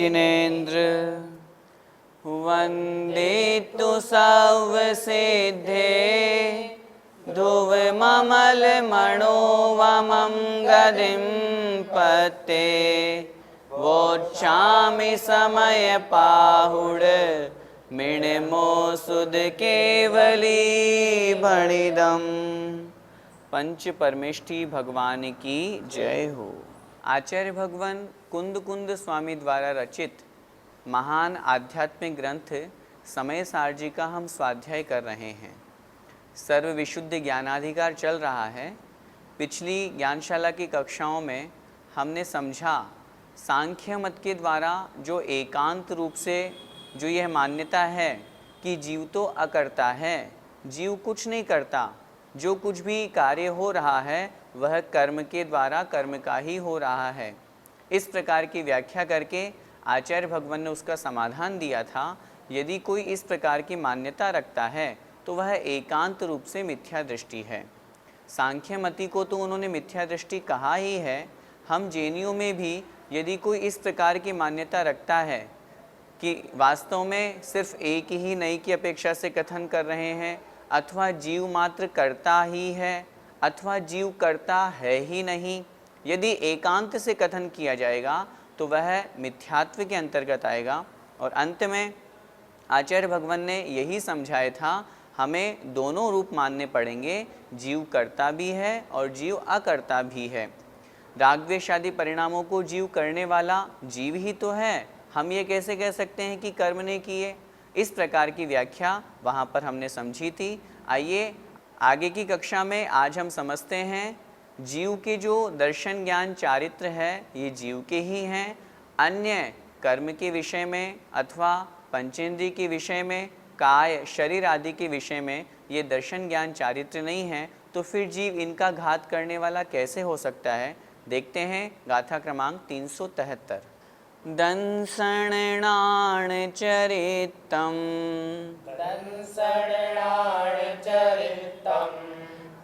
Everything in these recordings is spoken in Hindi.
जिनेन्द्र वन्दे तु सर्वसिद्धे ध्रुवममलमणोवमं गदिं पते वोच्छामि समयपाहुड मिणमो सुध केवली भणिदम। पंच परमेष्ठी भगवान की जय हो। आचार्य भगवान कुंद कुंद स्वामी द्वारा रचित महान आध्यात्मिक ग्रंथ समय सार जी का हम स्वाध्याय कर रहे हैं। सर्व विशुद्ध ज्ञानाधिकार चल रहा है। पिछली ज्ञानशाला की कक्षाओं में हमने समझा सांख्य मत के द्वारा जो एकांत रूप से जो यह मान्यता है कि जीव तो अकर्ता है, जीव कुछ नहीं करता, जो कुछ भी कार्य हो रहा है वह कर्म के द्वारा कर्म का ही हो रहा है। इस प्रकार की व्याख्या करके आचार्य भगवान ने उसका समाधान दिया था। यदि कोई इस प्रकार की मान्यता रखता है तो वह एकांत रूप से मिथ्या दृष्टि है। सांख्यमति को तो उन्होंने मिथ्या दृष्टि कहा ही है। हम जैनियों में भी यदि कोई इस प्रकार की मान्यता रखता है कि वास्तव में सिर्फ एक ही नई की अपेक्षा से कथन कर रहे हैं, अथवा जीव मात्र करता ही है अथवा जीव करता है ही नहीं, यदि एकांत से कथन किया जाएगा तो वह मिथ्यात्व के अंतर्गत आएगा। और अंत में आचार्य भगवान ने यही समझाया था, हमें दोनों रूप मानने पड़ेंगे, जीव करता भी है और जीव अकर्ता भी है। रागद्वेष आदि परिणामों को जीव करने वाला जीव ही तो है, हम ये कैसे कह सकते हैं कि कर्म ने किए। इस प्रकार की व्याख्या वहाँ पर हमने समझी थी। आइए आगे की कक्षा में आज हम समझते हैं जीव के जो दर्शन ज्ञान चारित्र है ये जीव के ही हैं। अन्य कर्म के विषय में अथवा पंचेंद्रिय के विषय में, काय शरीर आदि के विषय में ये दर्शन ज्ञान चारित्र नहीं है, तो फिर जीव इनका घात करने वाला कैसे हो सकता है। देखते हैं गाथा क्रमांक 373। दंसणाण चरितम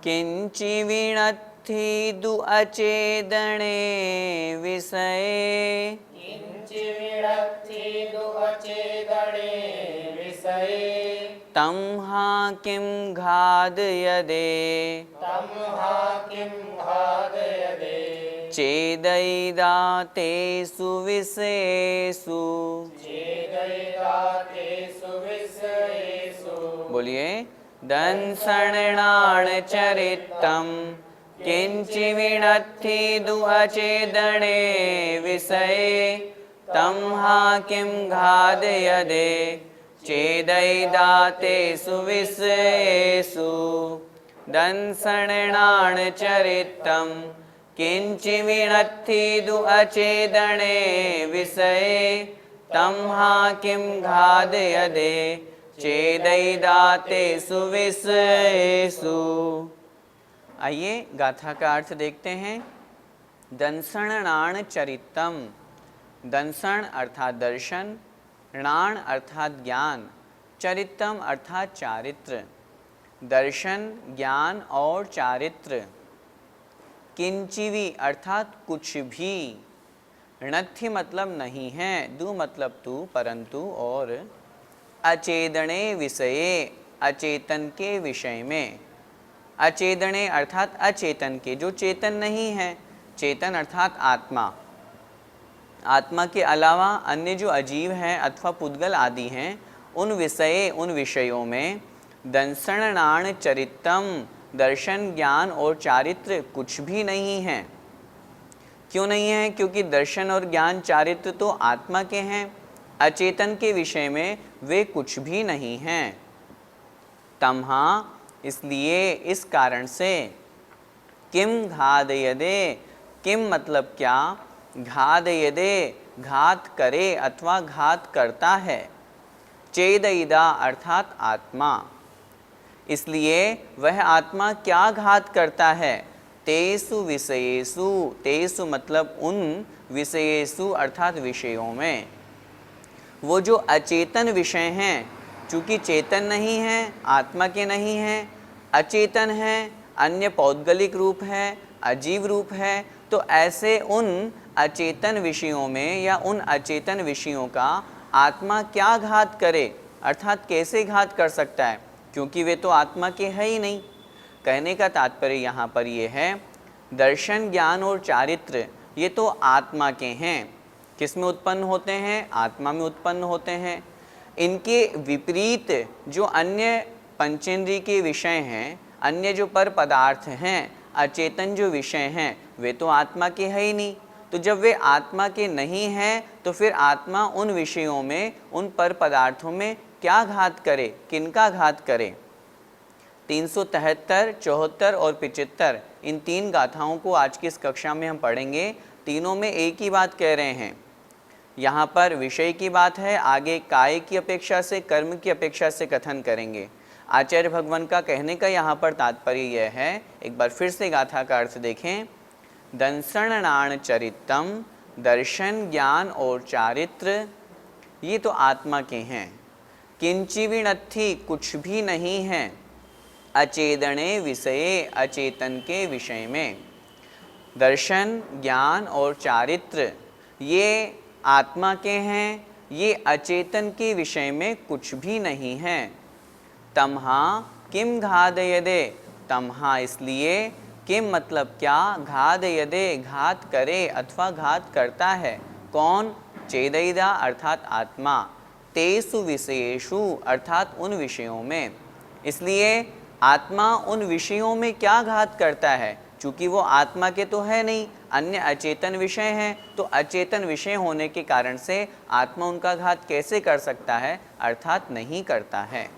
किंचि विणत्थि दु अचेदणे विषये तम हा किम घादयदे चेदैदातेषु विषयेषु। बोलिए। दंसणाण चरितम किंचि विणत्थि दु अचेदणे विषये तम हा किम घादयदे चेदैदातेषु विषयेषु। दंसणाण चरितम किंचि विणत्थि दु अचेदणे विषये तम हा किम घादयदे चेदैदातेषु विषयेषु। आइए गाथा का अर्थ देखते हैं। दंसणाण चरितम, दंसण अर्थात दर्शन, णाण अर्थात ज्ञान, चरितम अर्थात चारित्र। दर्शन, ज्ञान और चारित्र। किंचिवी अर्थात कुछ भी, णत्थि मतलब नहीं है, दु मतलब तू परंतु, और अचेदणे विषये अचेतन के विषय में। अचेदणे अर्थात अचेतन के, जो चेतन नहीं है। चेतन अर्थात आत्मा, आत्मा के अलावा अन्य जो अजीव हैं अथवा पुद्गल आदि हैं उन विषयों में दंसणाण चरितम, दर्शन ज्ञान और चारित्र कुछ भी नहीं है। क्यों नहीं है? क्योंकि दर्शन और ज्ञान चारित्र तो आत्मा के हैं, अचेतन के विषय में वे कुछ भी नहीं हैं। तमहा, इसलिए, इस कारण से। किम घादयदे, किम मतलब क्या, घादयदे घात करे अथवा घात करता है। चेदईदा अर्थात आत्मा, इसलिए वह आत्मा क्या घात करता है। तेसु विषयेषु, तेसु मतलब उन, विषयेषु अर्थात विषयों में। वो जो अचेतन विषय हैं, चूँकि चेतन नहीं है, आत्मा के नहीं हैं, अचेतन है, अन्य पौद्गलिक रूप है, अजीव रूप है, तो ऐसे उन अचेतन विषयों में या उन अचेतन विषयों का आत्मा क्या घात करे, अर्थात कैसे घात कर सकता है, क्योंकि वे तो आत्मा के है ही नहीं। कहने का तात्पर्य यहाँ पर ये है, दर्शन, ज्ञान और चारित्र ये तो आत्मा के हैं। किस में उत्पन्न होते हैं? आत्मा में उत्पन्न होते हैं। इनके विपरीत जो अन्य पंचेंद्रिय के विषय हैं, अन्य जो पर पदार्थ हैं, अचेतन जो विषय हैं, वे तो आत्मा के है ही नहीं। तो जब वे आत्मा के नहीं हैं तो फिर आत्मा उन विषयों में, उन पर पदार्थों में क्या घात करे, किनका घात करे। 373, 74 और 75 इन तीन गाथाओं को आज की इस कक्षा में हम पढ़ेंगे। तीनों में एक ही बात कह रहे हैं। यहाँ पर विषय की बात है, आगे काय की अपेक्षा से, कर्म की अपेक्षा से कथन करेंगे। आचार्य भगवान का कहने का यहाँ पर तात्पर्य यह है, एक बार फिर से गाथा का अर्थ देखें। दंसणाण चरितम, दर्शन, ज्ञान और चारित्र ये तो आत्मा के हैं। किंचिविणत्थि कुछ भी नहीं है, अचेदने विषये अचेतन के विषय में। दर्शन, ज्ञान और चारित्र ये आत्मा के हैं, ये अचेतन के विषय में कुछ भी नहीं है। तमहा किम घादयदे, तमहा इसलिए, किम मतलब क्या, घादयदे घात करे अथवा घात करता है। कौन? चेदईदा अर्थात आत्मा, तेसु विषयेषु अर्थात उन विषयों में। इसलिए आत्मा उन विषयों में क्या घात करता है, चूँकि वो आत्मा के तो है नहीं, अन्य अचेतन विषय हैं, तो अचेतन विषय होने के कारण से आत्मा उनका घात कैसे कर सकता है, अर्थात नहीं करता है।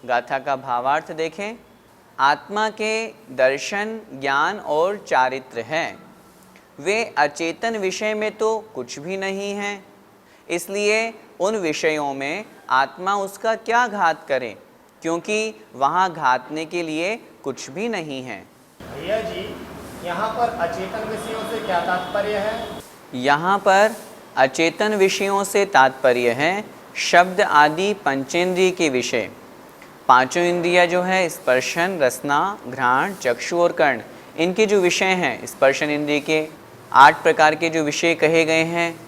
गाथा का भावार्थ देखें। आत्मा के दर्शन, ज्ञान और चारित्र हैं, वे अचेतन विषय में तो कुछ भी नहीं हैं, इसलिए उन विषयों में आत्मा उसका क्या घात करे, क्योंकि वहाँ घातने के लिए कुछ भी नहीं है। भैया जी, यहाँ पर अचेतन विषयों से क्या तात्पर्य है? यहाँ पर अचेतन विषयों से तात्पर्य है शब्द आदि पंचेंद्रिय के विषय। पांचों इंद्रिया जो है, स्पर्शन, रसना, घ्राण, चक्षु और कर्ण, इनके जो विषय हैं, स्पर्शन इंद्रिय के 8 प्रकार के जो विषय कहे गए हैं,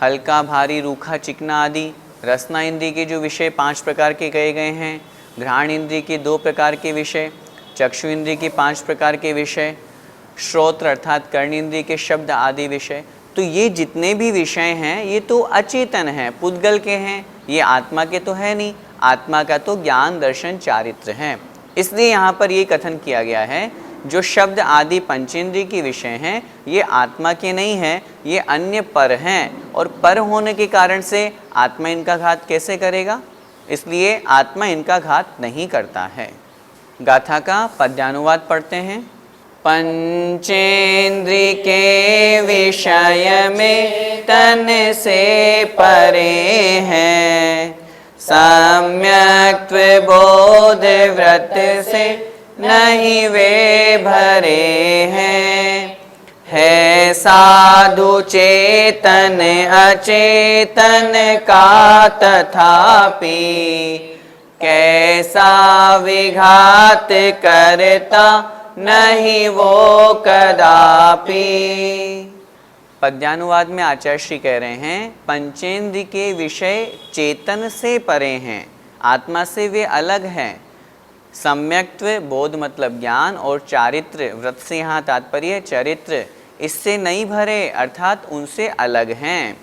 हल्का, भारी, रूखा, चिकना आदि। रसना इंद्रिय के जो विषय 5 प्रकार के कहे गए हैं, घ्राण इंद्रिय के 2 प्रकार के विषय, चक्षु इंद्रिय के 5 प्रकार के विषय, श्रोत्र अर्थात कर्ण इंद्रिय के शब्द आदि विषय। तो ये जितने भी विषय हैं ये तो अचेतन हैं, पुद्गल के हैं, ये आत्मा के तो है नहीं। आत्मा का तो ज्ञान, दर्शन, चारित्र हैं। इसलिए यहाँ पर ये कथन किया गया है, जो शब्द आदि पंचेंद्रिय के विषय हैं ये आत्मा के नहीं हैं, ये अन्य पर हैं, और पर होने के कारण से आत्मा इनका घात कैसे करेगा, इसलिए आत्मा इनका घात नहीं करता है। गाथा का पद्यानुवाद पढ़ते हैं। पंचेंद्रिय के विषय में तन से परे हैं, सम्यक्त्व बोध व्रत से नहीं वे भरे हैं। है साधु चेतन अचेतन का तथापि, कैसा विघात करता नहीं वो कदापि। पद्यानुवाद में आचार्य श्री कह रहे हैं, पंचेंद्रिय के विषय चेतन से परे हैं, आत्मा से वे अलग हैं। सम्यक्त्व बोध मतलब ज्ञान, और चारित्र, व्रत से यहाँ तात्पर्य चरित्र, इससे नहीं भरे अर्थात उनसे अलग हैं।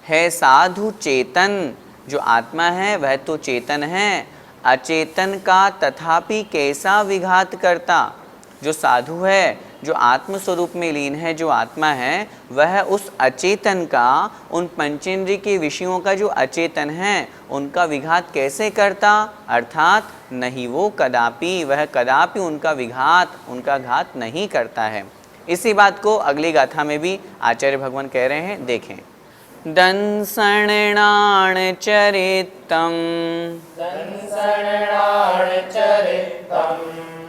है साधु चेतन, जो आत्मा है वह तो चेतन है, अचेतन का तथापि कैसा विघात करता। जो साधु है, जो आत्म स्वरूप में लीन है, जो आत्मा है, वह उस अचेतन का, उन पंचेंद्रिय के विषयों का जो अचेतन है उनका विघात कैसे करता, अर्थात नहीं वो कदापि, वह कदापि उनका विघात, उनका घात नहीं करता है। इसी बात को अगली गाथा में भी आचार्य भगवान कह रहे हैं, देखें। दंसणाण चरितम,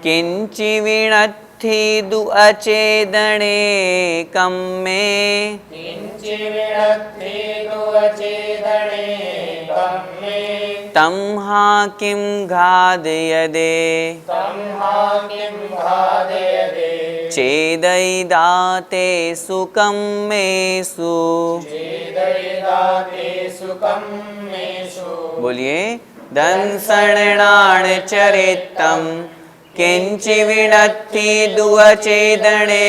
किंचिविणत्थि दु अचेदणे कम में, तम्हा किम घादयदे, चेदयिदाते सुखं मेषु। बोलिए, दंसणान चरितं किंचि विनत्ति दुवचेदने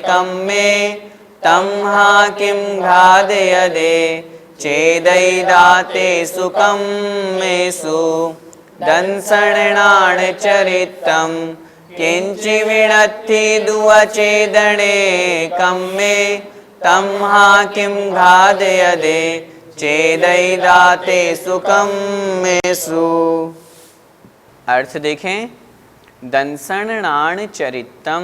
कम्मे तं हा किं घादयदे चेदयिदाते सुखं मेषु। दंसणान चरितं किंचि विनत्ति दुवचेदने कम्मे तं हा किं घादयदे चेदयिदाते सुखं मेषु। अर्थ देखें, दंसणान चरितम,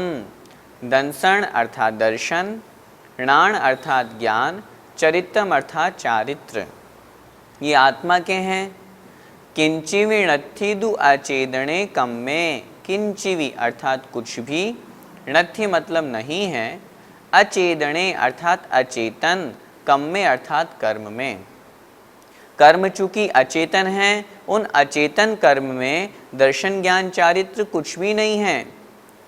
दंसण अर्थात दर्शन, णाण अर्थात ज्ञान, चरितम अर्थात चारित्र, ये आत्मा के हैं। किंचिवी नत्थिदु अचेदने कम्मे, किंचिवी अर्थात कुछ भी, नत्थि मतलब नहीं है, अचेदने अर्थात अचेतन, कम्मे अर्थात कर्म में। कर्म चूंकि अचेतन है, उन अचेतन कर्म में दर्शन ज्ञान चारित्र कुछ भी नहीं है।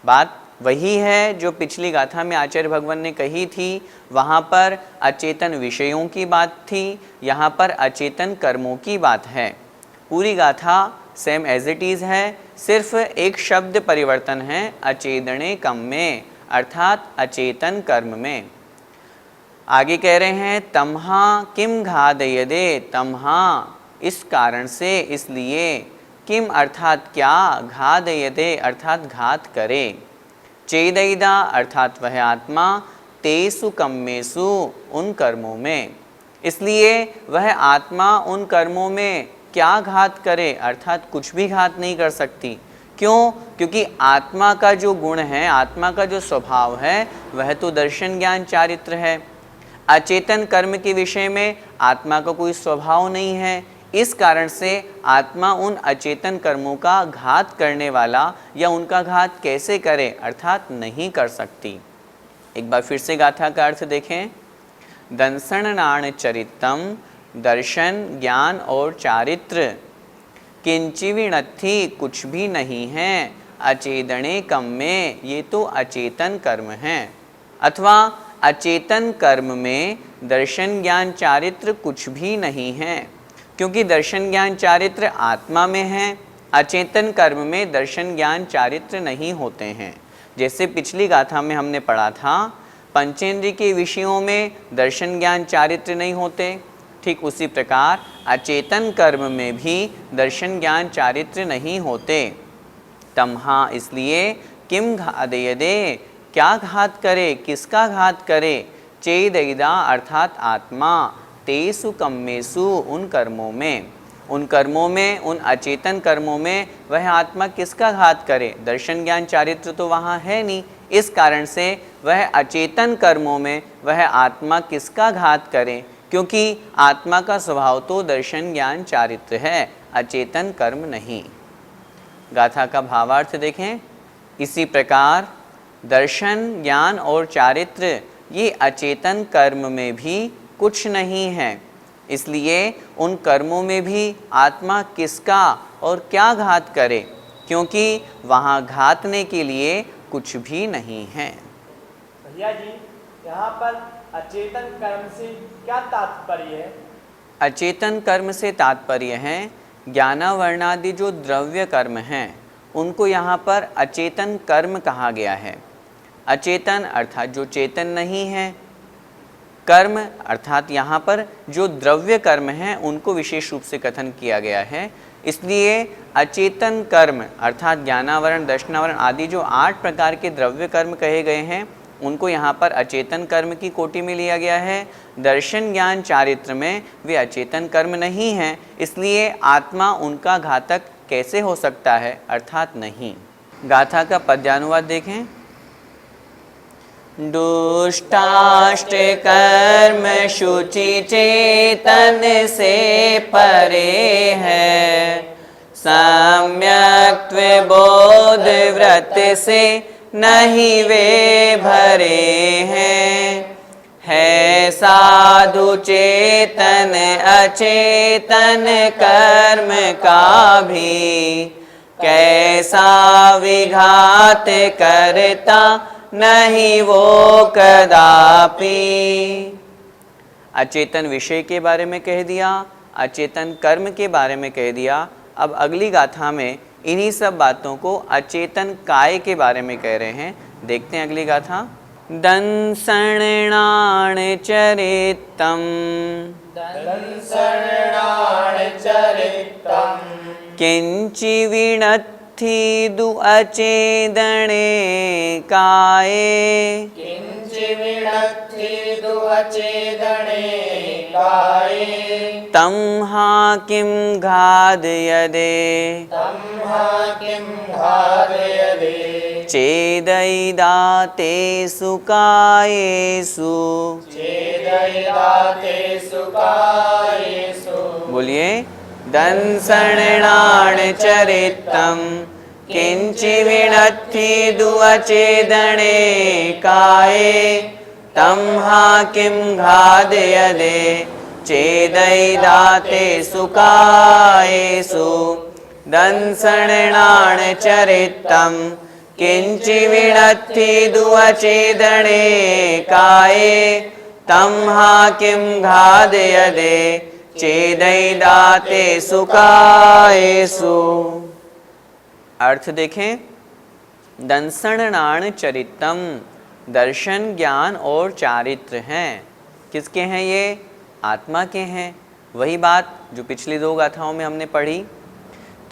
बात वही है जो पिछली गाथा में आचार्य भगवान ने कही थी, वहाँ पर अचेतन विषयों की बात थी, यहाँ पर अचेतन कर्मों की बात है। पूरी गाथा सेम एज इट इज़ है, सिर्फ एक शब्द परिवर्तन है, अचेदने कम्मे अर्थात अचेतन कर्म में। आगे कह रहे हैं, तमहा किम घादयदे, तमहा इस कारण से, इसलिए, किम अर्थात क्या, घादयदे अर्थात घात करे, चेदयिदा अर्थात वह आत्मा, तेसु कम्मेसु उन कर्मों में, इसलिए वह आत्मा उन कर्मों में क्या घात करे, अर्थात कुछ भी घात नहीं कर सकती। क्यों? क्योंकि आत्मा का जो गुण है, आत्मा का जो स्वभाव है, वह तो दर्शन ज्ञान चारित्र है। अचेतन कर्म के विषय में आत्मा का कोई स्वभाव नहीं है, इस कारण से आत्मा उन अचेतन कर्मों का घात करने वाला या उनका घात कैसे करे, अर्थात नहीं कर सकती। एक बार फिर से गाथा का अर्थ देखें, दंसणान चरितम, दर्शन ज्ञान और चारित्र, किंचिवी नत्थि कुछ भी नहीं है, अचेदने कम्मे ये तो अचेतन कर्म हैं, अथवा अचेतन कर्म में दर्शन ज्ञान चारित्र कुछ भी नहीं है, क्योंकि दर्शन ज्ञान चारित्र आत्मा में है, अचेतन कर्म में दर्शन ज्ञान चारित्र नहीं होते हैं। जैसे पिछली गाथा में हमने पढ़ा था, पंचेंद्रिय के विषयों में दर्शन ज्ञान चारित्र नहीं होते, ठीक उसी प्रकार अचेतन कर्म में भी दर्शन ज्ञान चारित्र नहीं होते। तमहा इसलिए, किम घादयदे क्या घात करे, किसका घात करे, चेदयिदा अर्थात आत्मा, तेसु कम्मेसु उन कर्मों में, उन कर्मों में, उन अचेतन कर्मों में वह आत्मा किसका घात करे, दर्शन ज्ञान चारित्र तो वहाँ है नहीं, इस कारण से वह अचेतन कर्मों में वह आत्मा किसका घात करे, क्योंकि आत्मा का स्वभाव तो दर्शन ज्ञान चारित्र है, अचेतन कर्म नहीं। गाथा का भावार्थ देखें, इसी प्रकार दर्शन ज्ञान और चारित्र ये अचेतन कर्म में भी कुछ नहीं है, इसलिए उन कर्मों में भी आत्मा किसका और क्या घात करे, क्योंकि वहाँ घातने के लिए कुछ भी नहीं है। भैया जी, यहाँ पर अचेतन कर्म से क्या तात्पर्य है? अचेतन कर्म से तात्पर्य है ज्ञानावर्णादि जो द्रव्य कर्म हैं, उनको यहाँ पर अचेतन कर्म कहा गया है। अचेतन अर्थात जो चेतन नहीं है, कर्म अर्थात यहाँ पर जो द्रव्य कर्म हैं उनको विशेष रूप से कथन किया गया है, इसलिए अचेतन कर्म अर्थात ज्ञानावरण, दर्शनावरण आदि जो 8 प्रकार के द्रव्य कर्म कहे गए हैं, उनको यहाँ पर अचेतन कर्म की कोटि में लिया गया है। दर्शन ज्ञान चारित्र में वे अचेतन कर्म नहीं हैं, इसलिए आत्मा उनका घातक कैसे हो सकता है, अर्थात नहीं। गाथा का पद्यानुवाद देखें, दुष्टाष्ट कर्म शुचि चेतन से परे है, सम्यक्त्व बोध व्रत से नहीं वे भरे हैं। है साधु चेतन अचेतन कर्म का भी, कैसा विघात करता नहीं वो कदापि। अचेतन विषय के बारे में कह दिया, अचेतन कर्म के बारे में कह दिया। अब अगली गाथा में इन्हीं सब बातों को अचेतन काय के बारे में कह रहे हैं। देखते हैं अगली गाथा। दंसणाण चरितम किंचि विणत्थि दु अचेदणे काये तम हा किम घादयदे चेदयिदातेषु कायेषु। बोलिए। दंसणाण चरितम किंचि विणत्थि दु अचेदणे काये तम हा किम घादयदे चेदयिदातेषु कायेषु। दंसणाण चरितम किंचि विणत्थि दु अचेदणे काये तम हा किम घादयदे चेदयिदातेषु कायेषु। अर्थ देखें। दंसणाण चरितम दर्शन, ज्ञान और चारित्र हैं। किसके हैं ये? आत्मा के हैं। वही बात जो पिछली दो गाथाओं में हमने पढ़ी।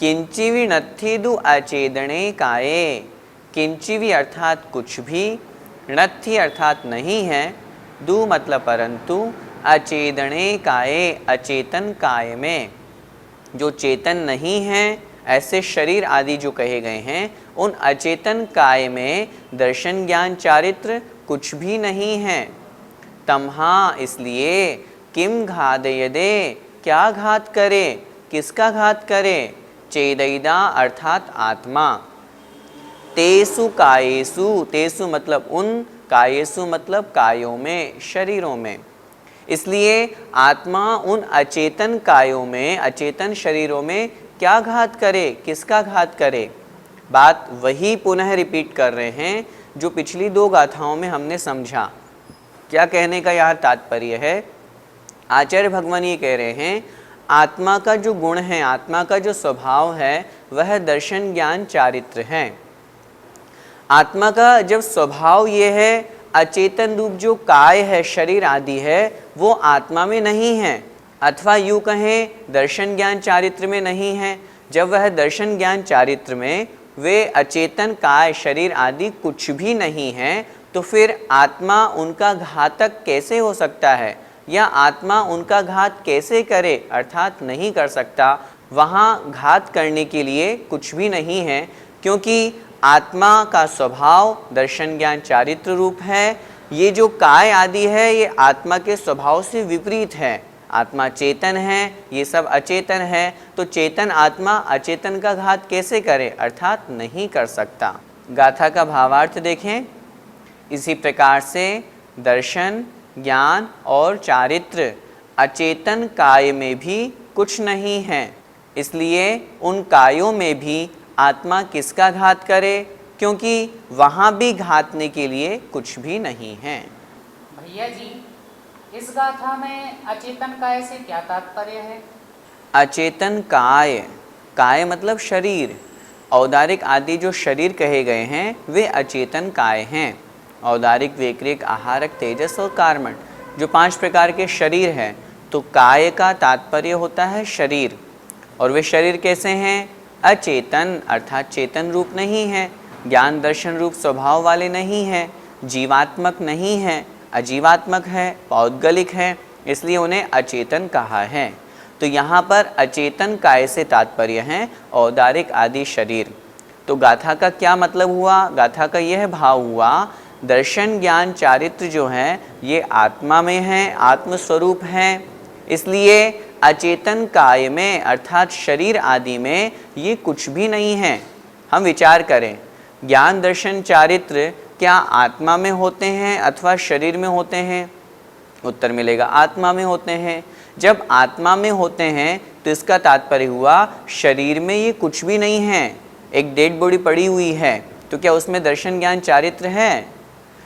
किंचिवी नत्थि दु अचेदणे काये। किंचिवी अर्थात कुछ भी, नत्थि अर्थात नहीं है, दु मतलब परंतु, अचेदणे काये अचेतन काय में। जो चेतन नहीं है ऐसे शरीर आदि जो कहे गए हैं, उन अचेतन काय में दर्शन, ज्ञान, चारित्र कुछ भी नहीं है। तमहा इसलिए, किम घादयदे क्या घात करे, किसका घात करे, चेदयिदा अर्थात आत्मा, तेसु कायेषु, तेसु मतलब उन, कायेषु मतलब कायों में, शरीरों में। इसलिए आत्मा उन अचेतन कायों में, अचेतन शरीरों में क्या घात करे, किसका घात करे। बात वही पुनः रिपीट कर रहे हैं जो पिछली दो गाथाओं में हमने समझा। क्या कहने का यह तात्पर्य है? आचार्य भगवान ये कह रहे हैं आत्मा का जो गुण है, आत्मा का जो स्वभाव है, वह दर्शन, ज्ञान, चारित्र है। आत्मा का जब स्वभाव ये है, अचेतन रूप जो काय है, शरीर आदि है, वो आत्मा में नहीं है, अथवा यूँ कहें दर्शन, ज्ञान, चारित्र में नहीं है। जब वह दर्शन, ज्ञान, चारित्र में वे अचेतन काय, शरीर आदि कुछ भी नहीं है, तो फिर आत्मा उनका घातक कैसे हो सकता है, या आत्मा उनका घात कैसे करे, अर्थात नहीं कर सकता। वहाँ घात करने के लिए कुछ भी नहीं है, क्योंकि आत्मा का स्वभाव दर्शन, ज्ञान, चारित्र रूप है। ये जो काय आदि है ये आत्मा के स्वभाव से विपरीत है। आत्मा चेतन है, ये सब अचेतन है, तो चेतन आत्मा अचेतन का घात कैसे करे, अर्थात नहीं कर सकता। गाथा का भावार्थ देखें। इसी प्रकार से दर्शन, ज्ञान और चारित्र अचेतन काय में भी कुछ नहीं है, इसलिए उन कायों में भी आत्मा किसका घात करे, क्योंकि वहाँ भी घातने के लिए कुछ भी नहीं है। भैया जी, इस गाथा में अचेतन काय से क्या तात्पर्य है? अचेतन काय, काय मतलब शरीर, औदारिक आदि जो शरीर कहे गए हैं वे अचेतन काय हैं। औदारिक, वैक्रिक, आहारक, तेजस और कार्मण जो 5 प्रकार के शरीर हैं। तो काय का तात्पर्य होता है शरीर, और वे शरीर कैसे हैं? अचेतन अर्थात चेतन रूप नहीं है, ज्ञान दर्शन रूप स्वभाव वाले नहीं है, जीवात्मक नहीं है, अजीवात्मक है, पौद्गलिक है, इसलिए उन्हें अचेतन कहा है। तो यहाँ पर अचेतन काय से तात्पर्य है औदारिक आदि शरीर। तो गाथा का क्या मतलब हुआ? गाथा का यह भाव हुआ दर्शन, ज्ञान, चारित्र जो हैं ये आत्मा में हैं, आत्मस्वरूप हैं, इसलिए अचेतन काय में अर्थात शरीर आदि में ये कुछ भी नहीं है। हम विचार करें, ज्ञान, दर्शन, चारित्र क्या आत्मा में होते हैं अथवा शरीर में होते हैं? उत्तर मिलेगा आत्मा में होते हैं। जब आत्मा में होते हैं तो इसका तात्पर्य हुआ शरीर में ये कुछ भी नहीं है। एक डेड बॉडी पड़ी हुई है तो क्या उसमें दर्शन, ज्ञान, चारित्र है?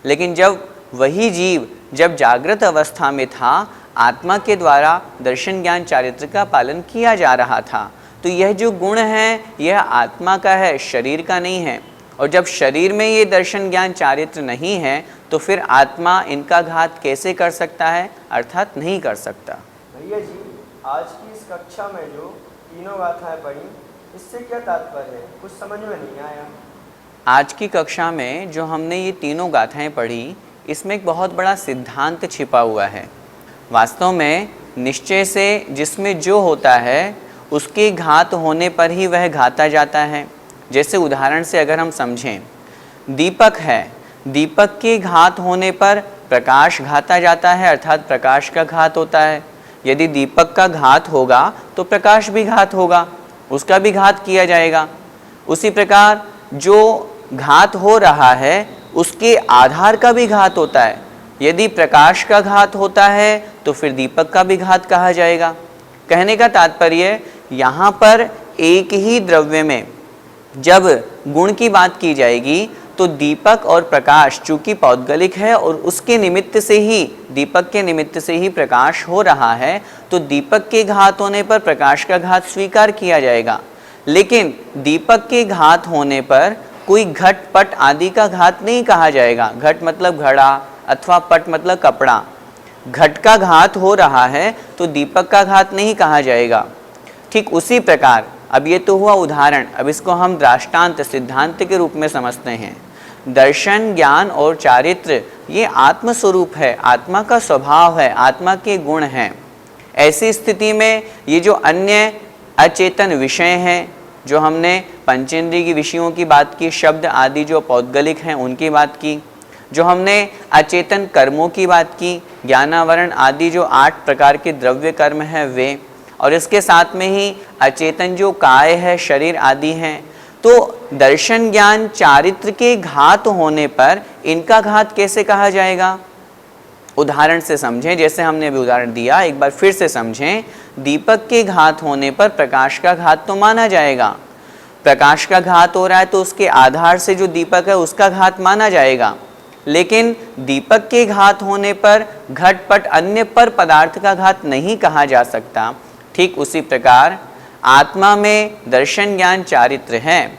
लेकिन जब वही जीव जब जागृत अवस्था में था, आत्मा के द्वारा दर्शन ज्ञान चारित्र का पालन किया जा रहा था। तो यह जो गुण है यह आत्मा का है, शरीर का नहीं है। और जब शरीर में ये दर्शन ज्ञान चारित्र नहीं है तो फिर आत्मा इनका घात कैसे कर सकता है, अर्थात नहीं कर सकता। भैया जी, आज की इस कक्षा में जो तीनों गाथाएं पढ़ी, इससे क्या तात्पर्य है? कुछ समझ में नहीं आया। आज की कक्षा में जो हमने ये तीनों गाथाएं पढ़ी, इसमें एक बहुत बड़ा सिद्धांत छिपा हुआ है। वास्तव में निश्चय से जिसमें जो होता है उसके घात होने पर ही वह घाता जाता है। जैसे उदाहरण से अगर हम समझें, दीपक है, दीपक के घात होने पर प्रकाश घाता जाता है, अर्थात प्रकाश का घात होता है। यदि दीपक का घात होगा तो प्रकाश भी घात होगा, उसका भी घात किया जाएगा। उसी प्रकार जो घात हो रहा है उसके आधार का भी घात होता है। यदि प्रकाश का घात होता है तो फिर दीपक का भी घात कहा जाएगा। कहने का तात्पर्य यहाँ पर एक ही द्रव्य में जब गुण की बात की जाएगी तो दीपक और प्रकाश चूंकि पौद्गलिक है और उसके निमित्त से ही, दीपक के निमित्त से ही प्रकाश हो रहा है, तो दीपक के घात होने पर प्रकाश का घात स्वीकार किया जाएगा। लेकिन दीपक के घात होने पर कोई घट पट आदि का घात नहीं कहा जाएगा। घट मतलब घड़ा अथवा पट मतलब कपड़ा। घट का घात हो रहा है तो दीपक का घात नहीं कहा जाएगा। ठीक उसी प्रकार, अब ये तो हुआ उदाहरण, अब इसको हम दृष्टांत सिद्धांत के रूप में समझते हैं। दर्शन ज्ञान और चारित्र ये आत्म स्वरूप है, आत्मा का स्वभाव है, आत्मा के गुण हैं। ऐसी स्थिति में ये जो अन्य अचेतन विषय हैं, जो हमने पंचेंद्रिय की विषयों की बात की, शब्द आदि जो पौद्गलिक हैं उनकी बात की, जो हमने अचेतन कर्मों की बात की, ज्ञानावरण आदि जो 8 प्रकार के द्रव्य कर्म हैं वे, और इसके साथ में ही अचेतन जो काय है, शरीर आदि हैं। तो दर्शन ज्ञान चारित्र के घात होने पर इनका घात कैसे कहा जाएगा? उदाहरण से समझें, जैसे हमने अभी उदाहरण दिया, एक बार फिर से समझें। दीपक के घात होने पर प्रकाश का घात तो माना जाएगा। प्रकाश का घात हो रहा है तो उसके आधार से जो दीपक है उसका घात माना जाएगा। लेकिन दीपक के घात होने पर घटपट अन्य पर पदार्थ का घात नहीं कहा जा सकता। ठीक उसी प्रकार आत्मा में दर्शन ज्ञान चारित्र है,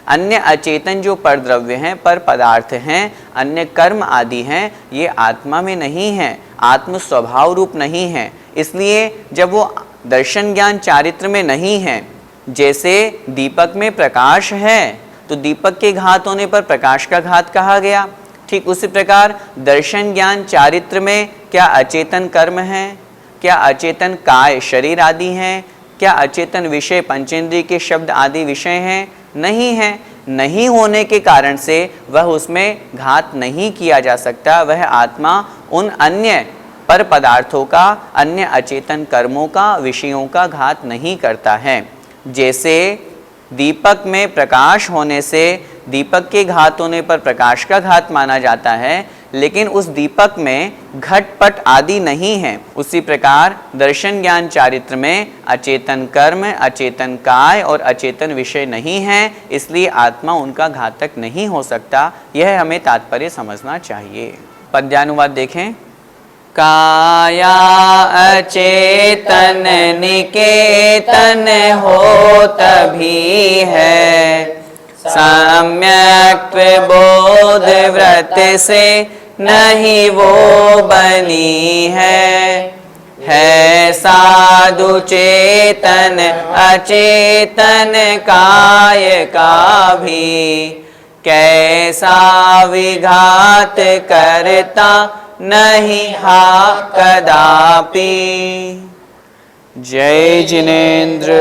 अन्य अचेतन जो पर द्रव्य हैं, पर पदार्थ हैं, अन्य कर्म आदि हैं, ये आत्मा में नहीं है, आत्म स्वभाव रूप नहीं है। इसलिए जब वो दर्शन ज्ञान चारित्र में नहीं है, जैसे दीपक में प्रकाश है तो दीपक के घात होने पर प्रकाश का घात कहा गया। ठीक उसी प्रकार दर्शन ज्ञान चारित्र में क्या अचेतन कर्म हैं, क्या अचेतन काय शरीर आदि हैं, क्या अचेतन विषय पंचेंद्रिय के शब्द आदि विषय हैं? नहीं है। नहीं होने के कारण से वह उसमें घात नहीं किया जा सकता। वह आत्मा उन अन्य पर पदार्थों का, अन्य अचेतन कर्मों का, विषयों का घात नहीं करता है। जैसे दीपक में प्रकाश होने से दीपक के घात होने पर प्रकाश का घात माना जाता है, लेकिन उस दीपक में घटपट आदि नहीं है। उसी प्रकार दर्शन ज्ञान चारित्र में अचेतन कर्म, अचेतन काय और अचेतन विषय नहीं है, इसलिए आत्मा उनका घातक नहीं हो सकता। यह हमें तात्पर्य समझना चाहिए। पद्यानुवाद देखें। काया अचेतन निकेतन हो तभी है, सम्यक बोध व्रत से नहीं वो बनी है साधु चेतन अचेतन काय का भी, कैसा विघात करता नहीं हा कदापि। जय जिनेन्द्र।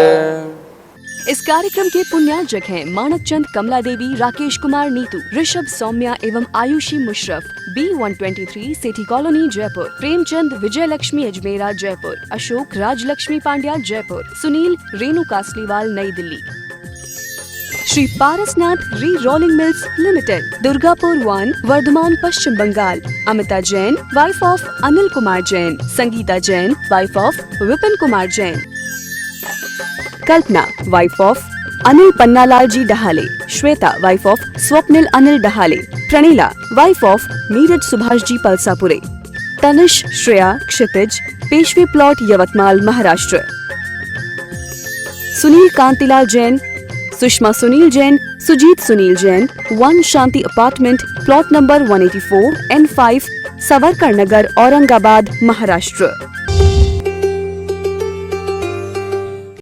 इस कार्यक्रम के पुण्यार्जक हैं मानक चंद, कमला देवी, राकेश कुमार नीतू, ऋषभ सौम्या एवं Ayushi Musharraf, B123 city colony Jaipur, Premchand Vijay Lakshmi Ajmera Jaipur, Ashok Rajlakshmi Pandya Jaipur, Sunil Renu Kasliwal New Delhi. Shri Parasnath re rolling mills limited, Durgapur 1, Vardhaman Paschim Bangal. Amita Jain, wife of Anil Kumar Jain, Sangeeta Jain, wife of Vipin Kumar Jain, Kalpana, wife of Anil Pannalal ji Dahale, Shweta wife of Swapnil Anil Dahale, Praneela wife of Neeraj Subhash ji Palsapure, Tanish Shreya Kshitij, Peshwe plot Yavatmal Maharashtra, Sunil Kantilal Jain, Sushma Sunil Jain, Sujit Sunil Jain, 1 Shanti apartment, plot number 184 N5, Savarkar Nagar, Aurangabad Maharashtra.